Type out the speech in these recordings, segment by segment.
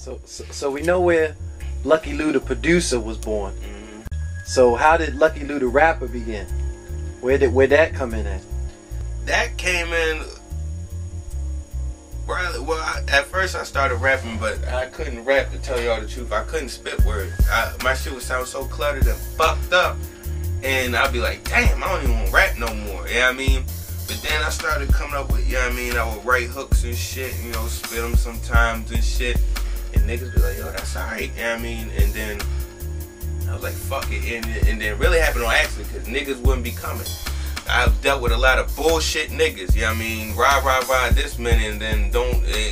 So we know where Lucky Leww the producer was born. So how did Lucky Leww the rapper begin? Where that come in at? That came in. Well, at first I started rapping, but I couldn't rap, to tell y'all the truth. I couldn't spit words. My shit would sound so cluttered and fucked up, and I'd be like, damn, I don't even want to rap no more. You know what I mean? But then I started coming up with, you know what I mean, I would write hooks and shit, you know, spit them sometimes and shit, and niggas be like, yo, that's alright, you know what I mean? And then I was like, fuck it, and then it really happened on accident, because niggas wouldn't be coming. I've dealt with a lot of bullshit niggas, you know what I mean? Ride this minute, and then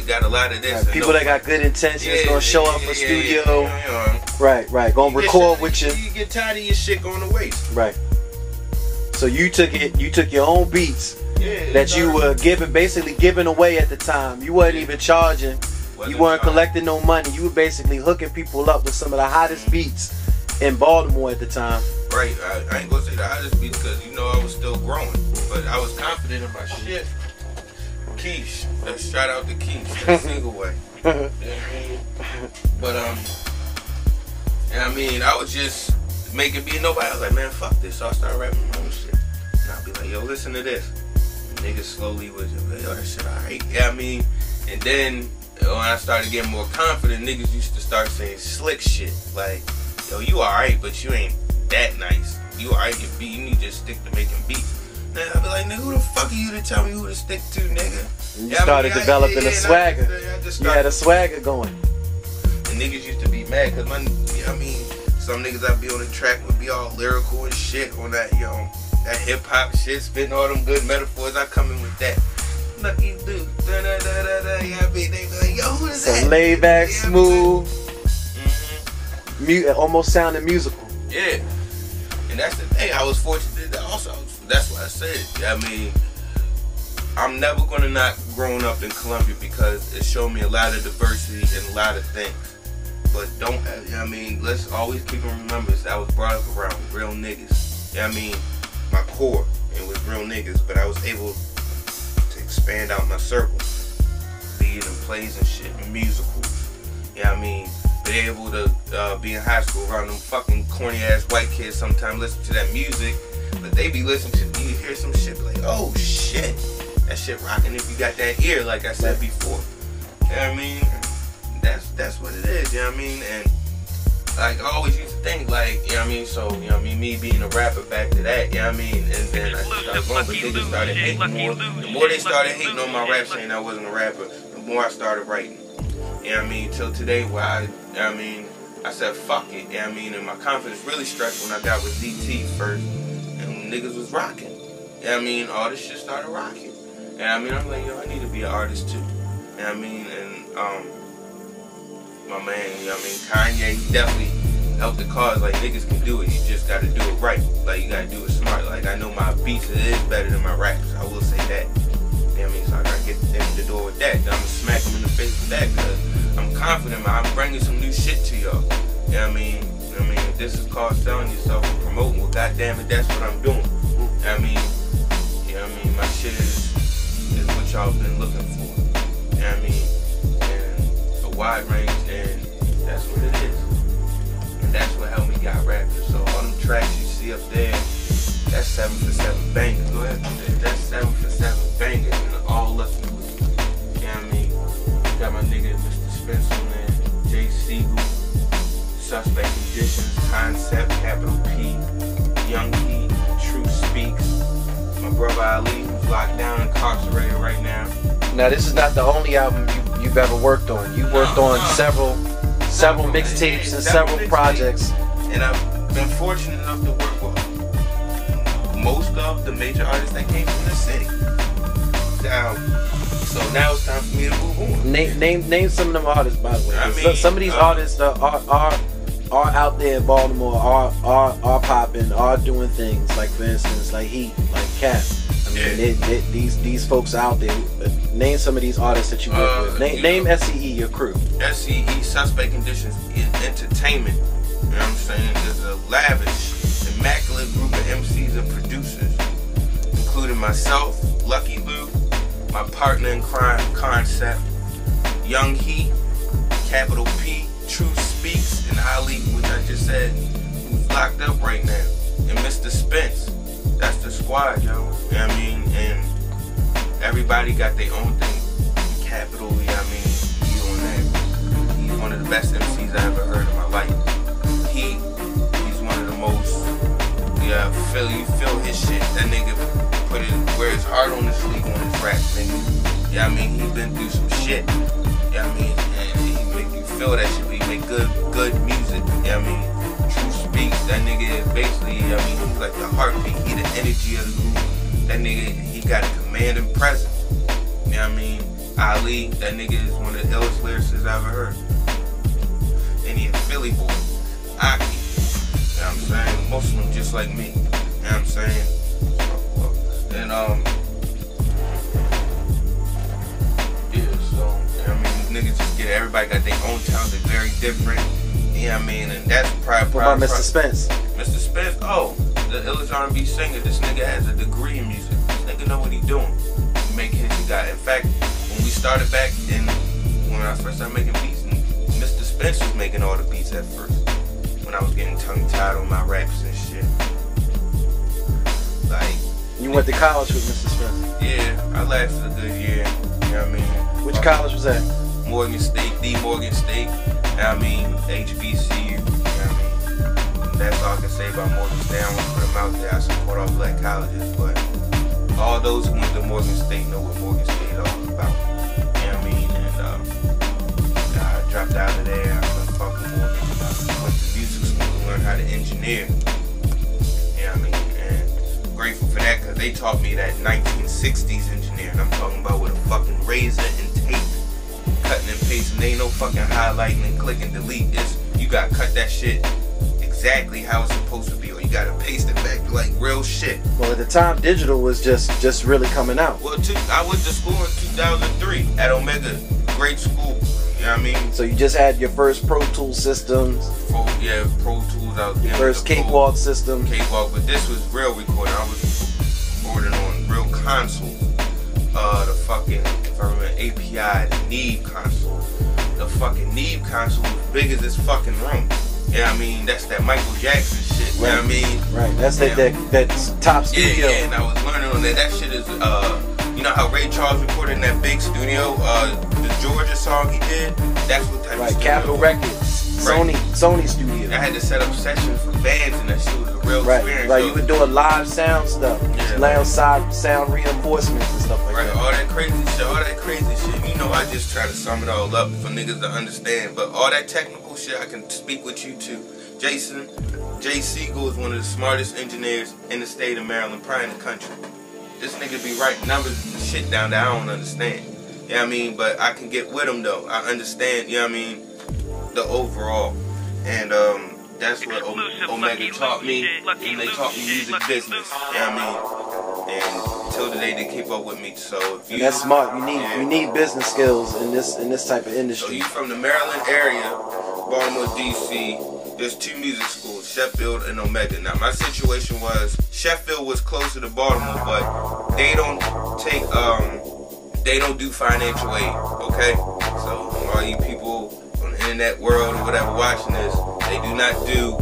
got a lot of this. Right, people that got good intentions, gonna show up for studio. Right, gonna record with you. You get tired of your shit going to waste. Right. So you took your own beats that you were basically giving away at the time. You wasn't even charging. You weren't collecting no money. You were basically hooking people up with some of the hottest beats in Baltimore at the time. Right, I ain't gonna say the hottest beats because, you know, I was still growing, but I was confident in my shit. Keish, shout out to Keish, that single way. You know what I mean? But and I mean, I was just making beat nobody. I was like, man, fuck this. So I started rapping my own shit, and I'd be like, yo, listen to this. And niggas slowly was like, yo, that shit alright. You know what I mean? And then when I started getting more confident, niggas used to start saying slick shit like, yo, you alright, but you ain't that nice. You alright, you need to just stick to making beats. Then I'd be like, nigga, who the fuck are you to tell me who to stick to, nigga? You started developing a swagger. You had a swagger going. And niggas used to be mad because I mean, some niggas I'd be on the track would be all lyrical and shit on that, you know, that hip hop shit, spitting all them good metaphors. I come in with that. Lucky Leww, da da da da da. Yeah, they be like, yo, who is that? So laid back, smooth, almost sounding musical. Yeah, and that's the thing. I was fortunate that also. That's what I said. I mean, I'm never gonna not growing up in Columbia because it showed me a lot of diversity and a lot of things. But don't, I mean, let's always keep in remembrance that I was brought up around real niggas. I mean, my core, it was real niggas, but I was able to expand out my circle, be it in plays and shit, and musicals. I mean, be able to be in high school around them fucking corny ass white kids sometimes listen to that music, but they be listening to, you hear some shit be like, oh shit, that shit rocking if you got that ear, like I said before. You know what I mean? That's what it is, you know what I mean? And like I always used to think like, you know what I mean, so, you know what I mean, me being a rapper back to that, you know what I mean? And then I started going, but niggas started hating more. The more they started hating on my rap saying I wasn't a rapper, the more I started writing. You know what I mean? Till today where I said fuck it, you know what I mean? And my confidence really stretched when I got with DT first. And when niggas was rocking. You know what I mean? All this shit started rocking. And I mean, I'm like, yo, I need to be an artist too. You know what I mean? And my man, you know what I mean, Kanye, he definitely helped the cause. Like, niggas can do it, you just gotta do it right. Like, you gotta do it smart. Like, I know my beats is better than my raps, I will say that. You know what I mean? So I gotta get in the door with that. I'm gonna smack him in the face with that, because I'm confident I'm bringing some new shit to y'all. You know what I mean? If this is called selling yourself and promoting, well, goddamn it, that's what I'm doing. You know what I mean? You know what I mean? My shit is what y'all been looking for. You know what I mean? And a wide range, and that's what it is. And that's what helped me got rappers. So all them tracks you see up there, that's 7 for 7 bangers. Go ahead, that's 7 for 7 bangers, and all Lucky Leww. You know what I mean? Got my nigga Mr. Spencer, man, J. Siegel, Suspect Conditions, Concept, Capital P, Young Heat, Truth Speaks, my brother Ali, who's locked down and incarcerated right now. Now this is not the only album you've ever worked on. You worked on several mixtapes and several projects. And I've been fortunate enough to work with most of the major artists that came from the city. So now it's time for me to move on. Name some of them artists, by the way. I mean, some of these artists are out there in Baltimore, are popping, are doing things. Like for instance, like Heat, like Cap. I mean, these folks out there. Name some of these artists that you work with. Name SCE, your crew. SCE, Suspect Conditions Entertainment. You know what I'm saying? There's a lavish, immaculate group of MCs and producers, including myself, Lucky Leww, my partner in crime, Concept, Young Heat, Capital P, Truth Speaks, and Ali, which I just said, who's locked up right now. And Mr. Spence. That's the squad, yo. You know what I mean? And everybody got their own thing. Capital, you know what I mean? He on that. He's one of the best MCs I ever heard in my life. He's one of the most, yeah, you feel his shit. That nigga put it, wear his heart on his sleeve on his rap, nigga. Yeah, I mean, he been through some shit. Yeah, I mean, and he make you feel that shit. He make good music. Yeah, I mean, True Speaks, that nigga is basically, I mean, he's like the heartbeat, he the energy of the group. That nigga, he got a commanding presence. You know what I mean? Ali, that nigga is one of the illest lyricists I've ever heard. And he a Philly boy. Aki, you know what I'm saying? Muslim just like me. You know what I'm saying? And yeah, so I mean, niggas just get it. Everybody got their own talent. They're very different. You know what I mean? And that's pride. What about Mr. Spence? Mr. Spence, oh, the illest R&B singer. This nigga has a degree in music. This nigga know what he doing. He make hits. He got. In fact, when we started back in, when I first started making beats, Mr. Spence was making all the beats at first. When I was getting tongue-tied on my raps and shit. Like. You went to college with Mr. Spence? Yeah, I lasted a good year. You know what I mean? Which college was that? Morgan State, Morgan State. I mean, HBCU. You know what I mean? That's all I can say about Morgan State. I want to put them out there. I support all black colleges, but all those who went to Morgan State know what Morgan State is all about. You know what I mean? And I dropped out of there. I was fucking Morgan. I went to music school to learn how to engineer. You know what I mean? And grateful for that because they taught me that 1960s engineering. I'm talking about with a fucking razor and tape. Cutting and pasting, there ain't no fucking highlighting and click and delete. You gotta cut that shit exactly how it's supposed to be, or you gotta paste it back to like real shit. Well, at the time, digital was just really coming out. Well, I went to school in 2003 at Omega, great school. You know what I mean? So you just had your first Pro Tools systems. Yeah, Pro Tools. I was first Cakewalk system. Cakewalk, but this was real recording. I was recording on real console. The fucking, if I remember, API, the Neve console. The fucking Neve console was big as this fucking room. You know what I mean? That's that Michael Jackson shit. You know what I mean? Right. That's that top studio. Yeah, and I was learning on that. That shit is, you know how Ray Charles recorded in that big studio? The Georgia song he did? That's what type of studio. Capitol Records. Right. Sony studio. I had to set up sessions for bands and that shit was a real experience. Right, you were doing live sound stuff. Yeah, loud sound reinforcements and stuff like that. All that crazy shit. You know, I just try to sum it all up for niggas to understand. But all that technical shit, I can speak with you too. Jason, Jay Siegel is one of the smartest engineers in the state of Maryland, probably in the country. This nigga be writing numbers and shit down that I don't understand. You know what I mean? But I can get with him though. I understand, you know what I mean, the overall. And that's what Omega taught me. And they taught me music business. You know what I mean? And until today they keep up with me. So if you, that's smart. You need business skills in this type of industry. So you from the Maryland area, Baltimore, DC, there's two music schools, Sheffield and Omega. Now my situation was Sheffield was closer to Baltimore, but they don't take they don't do financial aid, okay? So all you people on the internet world or whatever watching this, they do not do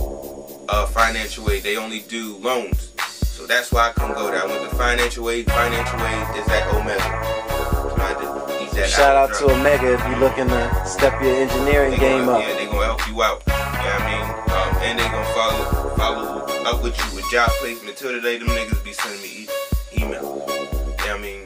financial aid. They only do loans. So that's why I couldn't go there. I went to financial aid. Financial aid is at Omega. So I did eat that. Shout out to Omega if you're looking to step your engineering game up. Yeah, they gonna help you out. You know what I mean? And they gonna follow up with you with job placement. Till today, them niggas be sending me email. You know what I mean?